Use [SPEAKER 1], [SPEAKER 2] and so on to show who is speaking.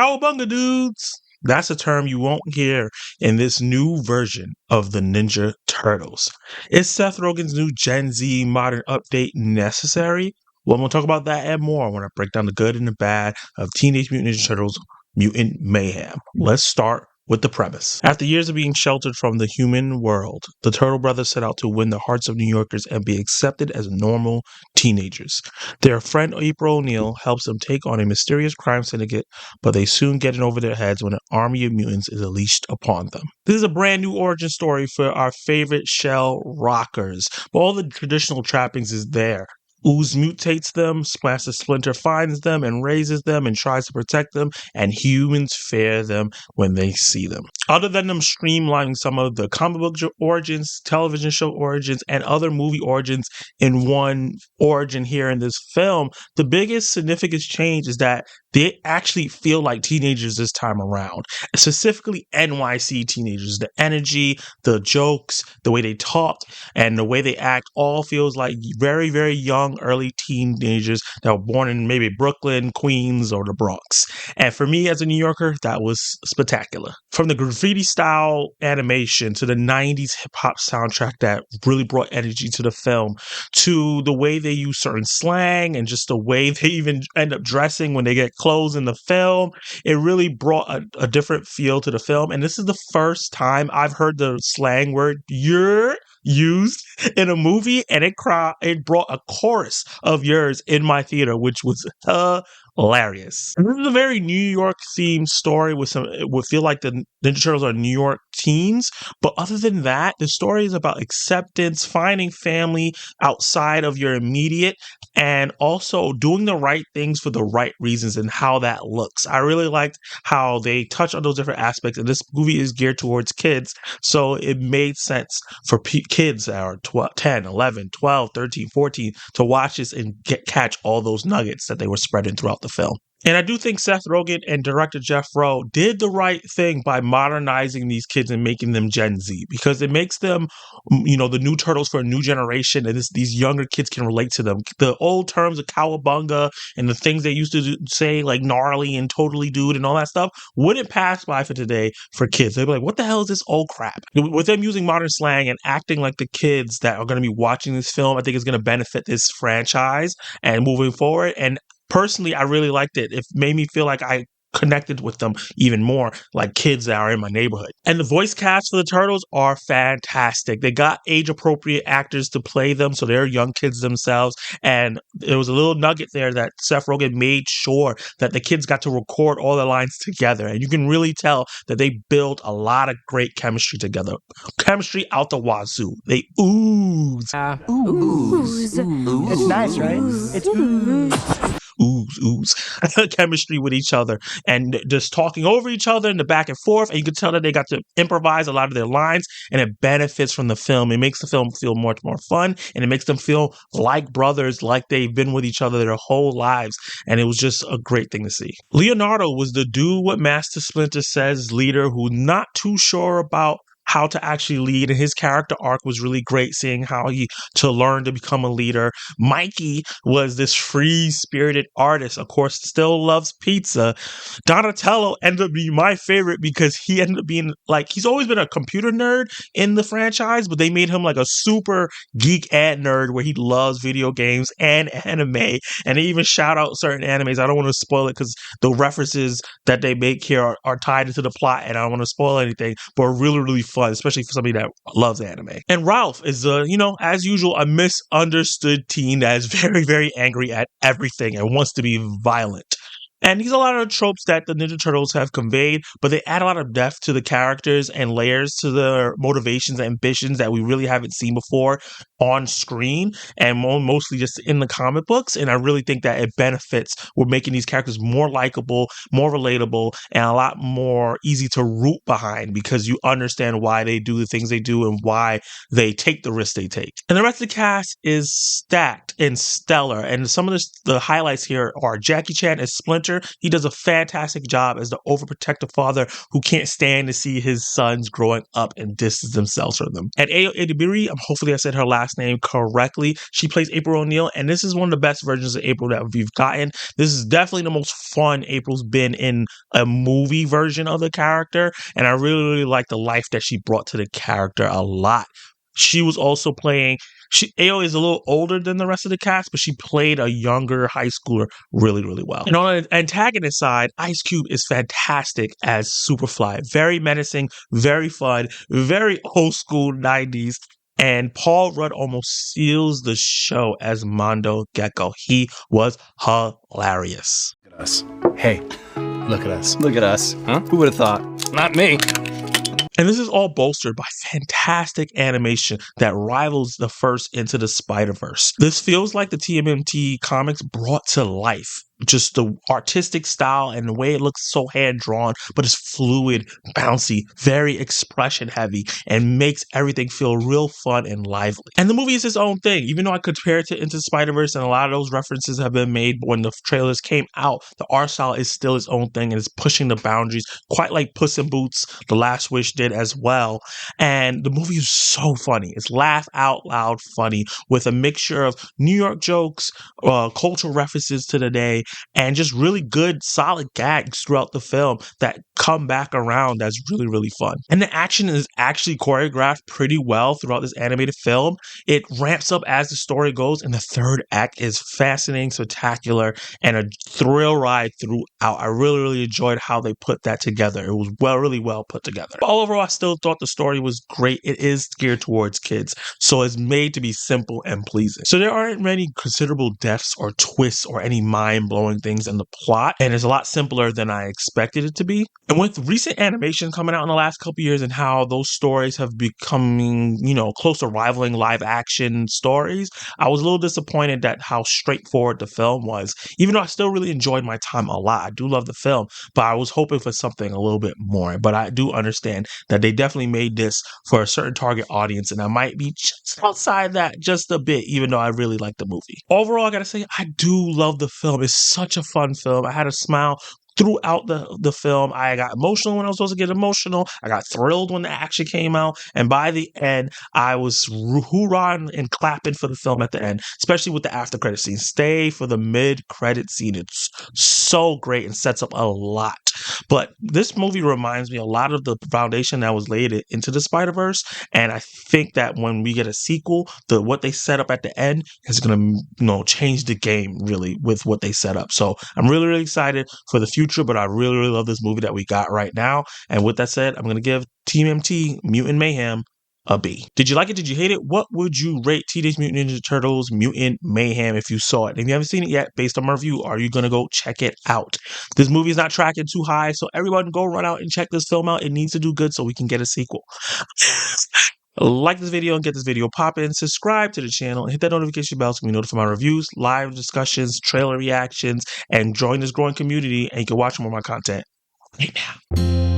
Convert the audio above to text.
[SPEAKER 1] Cowabunga, dudes! That's a term you won't hear in this new version of the Ninja Turtles. Is Seth Rogen's new Gen Z modern update necessary? Well, we'll talk about that and more when I break down the good and the bad of Teenage Mutant Ninja Turtles Mutant Mayhem. Let's start with the premise. After years of being sheltered from the human world, the Turtle Brothers set out to win the hearts of New Yorkers and be accepted as normal teenagers. Their friend April O'Neil helps them take on a mysterious crime syndicate, but they soon get in over their heads when an army of mutants is unleashed upon them. This is a brand new origin story for our favorite shell rockers. All the traditional trappings is there. Ooze mutates them, Master Splinter finds them and raises them and tries to protect them, and humans fear them when they see them. Other than them streamlining some of the comic book origins, television show origins, and other movie origins in one origin here in this film, the biggest significant change is that they actually feel like teenagers this time around, specifically NYC teenagers. The energy, the jokes, the way they talk, and the way they act all feels like very, very young, early teenagers that were born in maybe Brooklyn, Queens, or the Bronx. And for me as a New Yorker, that was spectacular. From the graffiti style animation to the 90s hip hop soundtrack that really brought energy to the film, to the way they use certain slang and just the way they even end up dressing when they get clothes in the film, it really brought a different feel to the film. And this is the first time I've heard the slang word "you're" used in a movie, and it brought a chorus of yours in my theater, which was hilarious. And this is a very New York themed story it would feel like the Ninja Turtles are New York teens, but other than that, the story is about acceptance, finding family outside of your immediate, and also doing the right things for the right reasons and how that looks. I really liked how they touch on those different aspects, and this movie is geared towards kids, so it made sense for kids that are 10, 11, 12, 13, 14 to watch this and catch all those nuggets that they were spreading throughout the film. And I do think Seth Rogen and director Jeff Rowe did the right thing by modernizing these kids and making them Gen Z, because it makes them, the new turtles for a new generation, and these younger kids can relate to them. The old terms of cowabunga and the things they used to say, like gnarly and totally dude and all that stuff, wouldn't pass by for today for kids. They'd be like, what the hell is this old crap? With them using modern slang and acting like the kids that are going to be watching this film, I think it's going to benefit this franchise and moving forward. And personally, I really liked it. It made me feel like I connected with them even more, like kids that are in my neighborhood. And the voice cast for the Turtles are fantastic. They got age-appropriate actors to play them, so they're young kids themselves. And there was a little nugget there that Seth Rogen made sure that the kids got to record all their lines together. And you can really tell that they built a lot of great chemistry together. Chemistry out the wazoo. They ooze.
[SPEAKER 2] Ooze. It's nice, right? It's ooze.
[SPEAKER 1] Ooze chemistry with each other and just talking over each other in the back and forth, and you can tell that they got to improvise a lot of their lines, and it benefits from the film. It makes the film feel much more fun, and it makes them feel like brothers, like they've been with each other their whole lives, and it was just a great thing to see. Leonardo was the do what Master Splinter says leader who not too sure about how to actually lead, and his character arc was really great, seeing how he to learn to become a leader. Mikey was this free-spirited artist, of course, still loves pizza. Donatello ended up being my favorite because he ended up being he's always been a computer nerd in the franchise, but they made him like a super geek and nerd where he loves video games and anime, and they even shout out certain animes. I don't want to spoil it because the references that they make here are tied into the plot, and I don't want to spoil anything, but are really, really fun, especially for somebody that loves anime. And Ralph is, as usual, a misunderstood teen that is very, very angry at everything and wants to be violent. And he's a lot of the tropes that the Ninja Turtles have conveyed, but they add a lot of depth to the characters and layers to their motivations and ambitions that we really haven't seen before on screen, and mostly just in the comic books. And I really think that it benefits with making these characters more likable, more relatable, and a lot more easy to root behind, because you understand why they do the things they do and why they take the risks they take. And the rest of the cast is stacked and stellar. And some of the highlights here are Jackie Chan as Splinter, nature, he does a fantastic job as the overprotective father who can't stand to see his sons growing up and distance themselves from them. And Ayo Edebiri, hopefully I said her last name correctly, she plays April O'Neil, and this is one of the best versions of April that we've gotten. This is definitely the most fun April's been in a movie version of the character, and I really, really like the life that she brought to the character a lot. She was also playing, Ayo is a little older than the rest of the cast, but she played a younger high schooler really, really well. And on the antagonist side, Ice Cube is fantastic as Superfly. Very menacing, very fun, very old school 90s. And Paul Rudd almost seals the show as Mondo Gecko. He was hilarious.
[SPEAKER 3] Look at us. Hey, look at us. Look at us. Huh? Who would have thought? Not me.
[SPEAKER 1] And this is all bolstered by fantastic animation that rivals the first Into the Spider-Verse. This feels like the TMNT comics brought to life. Just the artistic style and the way it looks so hand-drawn, but it's fluid, bouncy, very expression-heavy, and makes everything feel real fun and lively. And the movie is its own thing. Even though I compare it to Into the Spider-Verse, and a lot of those references have been made when the trailers came out, the art style is still its own thing and it's pushing the boundaries, quite like Puss in Boots, The Last Wish did as well. And the movie is so funny. It's laugh out loud funny with a mixture of New York jokes, cultural references to the day, and just really good, solid gags throughout the film that come back around. That's really, really fun. And the action is actually choreographed pretty well throughout this animated film. It ramps up as the story goes, and the third act is fascinating, spectacular, and a thrill ride throughout. I really, really enjoyed how they put that together. It was really well put together. But overall, I still thought the story was great. It is geared towards kids, so it's made to be simple and pleasing. So there aren't many considerable deaths or twists or any mind-blowing things in the plot, and it's a lot simpler than I expected it to be. And with recent animation coming out in the last couple years and how those stories have becoming, close to rivaling live action stories, I was a little disappointed at how straightforward the film was. Even though I still really enjoyed my time a lot, I do love the film, but I was hoping for something a little bit more. But I do understand that they definitely made this for a certain target audience, and I might be just outside that just a bit, even though I really like the movie. Overall, I gotta say, I do love the film. It's such a fun film. I had a smile throughout the film. I got emotional when I was supposed to get emotional. I got thrilled when the action came out. And by the end, I was hoorahing and clapping for the film at the end, especially with the after credit scene. Stay for the mid-credit scene. It's so great and sets up a lot. But this movie reminds me a lot of the foundation that was laid into the Spider-Verse. And I think that when we get a sequel, what they set up at the end is going to change the game, really, with what they set up. So I'm really, really excited for the future, but I really, really love this movie that we got right now. And with that said, I'm going to give TMNT Mutant Mayhem a B. Did you like it? Did you hate it? What would you rate Teenage Mutant Ninja Turtles Mutant Mayhem if you saw it? And if you haven't seen it yet, based on my review, are you going to go check it out? This movie is not tracking too high, so everyone go run out and check this film out. It needs to do good so we can get a sequel. Like this video and get this video popping. Subscribe to the channel and hit that notification bell so you can be notified of my reviews, live discussions, trailer reactions, and join this growing community, and you can watch more of my content right now.